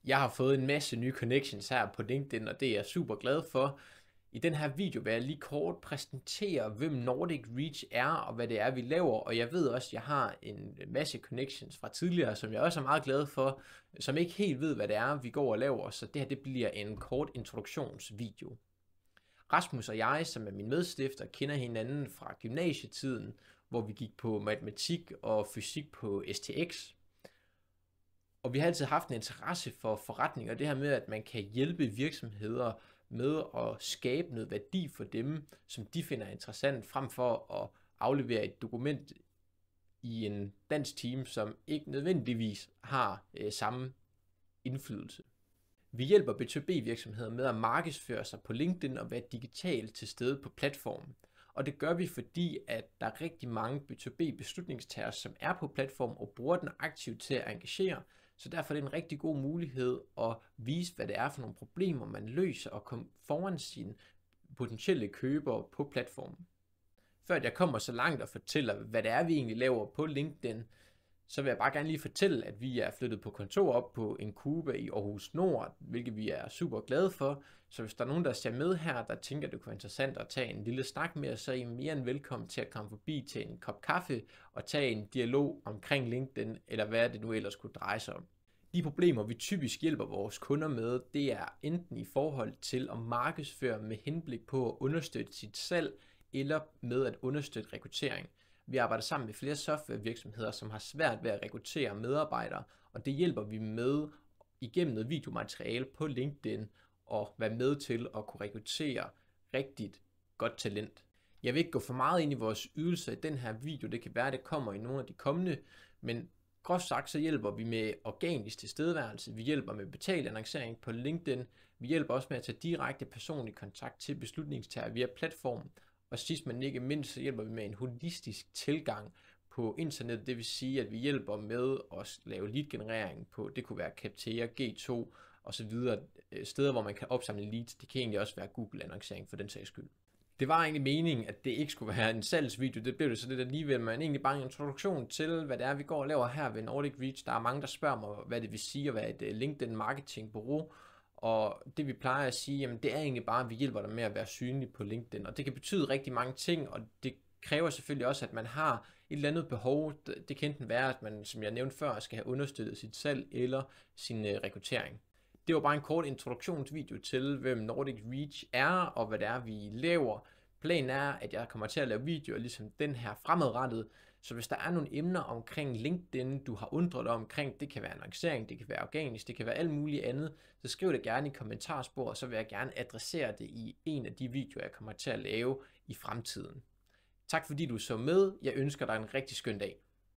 Jeg har fået en masse nye connections her på LinkedIn, og det er jeg super glad for. I den her video vil jeg lige kort præsentere, hvem Nordic Reach er, og hvad det er, vi laver. Og jeg ved også, at jeg har en masse connections fra tidligere, som jeg også er meget glad for, som ikke helt ved, hvad det er, vi går og laver. Så det her det bliver en kort introduktionsvideo. Rasmus og jeg, som er min medstifter, kender hinanden fra gymnasietiden, hvor vi gik på matematik og fysik på STX. Og vi har altid haft en interesse for forretning, og det her med, at man kan hjælpe virksomheder med at skabe noget værdi for dem, som de finder interessant, frem for at aflevere et dokument i en dansk team, som ikke nødvendigvis har samme indflydelse. Vi hjælper B2B virksomheder med at markedsføre sig på LinkedIn og være digitalt til stede på platformen. Og det gør vi, fordi at der er rigtig mange B2B beslutningstagere, som er på platformen og bruger den aktivt til at engagere. Så derfor er det en rigtig god mulighed at vise, hvad det er for nogle problemer, man løser, og komme foran sine potentielle købere på platformen. Før jeg kommer så langt og fortæller, hvad det er, vi egentlig laver på LinkedIn, så vil jeg bare gerne lige fortælle, at vi er flyttet på kontor op på Incuba i Aarhus Nord, hvilket vi er super glade for. Så hvis der er nogen, der ser med her, der tænker, at det kunne være interessant at tage en lille snak med os, så er I mere end velkommen til at komme forbi til en kop kaffe og tage en dialog omkring LinkedIn, eller hvad det nu ellers kunne dreje sig om. De problemer, vi typisk hjælper vores kunder med, det er enten i forhold til at markedsføre med henblik på at understøtte sit salg, eller med at understøtte rekruttering. Vi arbejder sammen med flere softwarevirksomheder, som har svært ved at rekruttere medarbejdere, og det hjælper vi med igennem noget videomateriale på LinkedIn og være med til at kunne rekruttere rigtigt godt talent. Jeg vil ikke gå for meget ind i vores ydelser i den her video, det kan være, at det kommer i nogle af de kommende, men groft sagt så hjælper vi med organisk tilstedeværelse, vi hjælper med betalt annoncering på LinkedIn, vi hjælper også med at tage direkte personlig kontakt til beslutningstagere via platformen, og sidst men ikke mindst, så hjælper vi med en holistisk tilgang på internet. Det vil sige, at vi hjælper med at lave lead-generering på, det kunne være Capterra, G2 osv. Steder, hvor man kan opsamle leads. Det kan egentlig også være Google-annoncering for den sags skyld. Det var egentlig meningen, at det ikke skulle være en salgsvideo. Det blev det så lidt alligevel, men egentlig bare en introduktion til, hvad det er, vi går og laver her ved Nordic Reach. Der er mange, der spørger mig, hvad det vil sige at være et LinkedIn marketingbureau. Og det vi plejer at sige, jamen det er egentlig bare, at vi hjælper dig med at være synlig på LinkedIn. Og det kan betyde rigtig mange ting, og det kræver selvfølgelig også, at man har et eller andet behov. Det kan enten være, at man, som jeg nævnte før, skal have understøttet sit salg eller sin rekruttering. Det var bare en kort introduktionsvideo til, hvem Nordic Reach er, og hvad det er, vi laver. Planen er, at jeg kommer til at lave videoer ligesom den her fremadrettet. Så hvis der er nogle emner omkring LinkedIn, du har undret dig omkring, det kan være annoncering, det kan være organisk, det kan være alt muligt andet, så skriv det gerne i kommentarspor, og så vil jeg gerne adressere det i en af de videoer, jeg kommer til at lave i fremtiden. Tak fordi du så med. Jeg ønsker dig en rigtig skøn dag.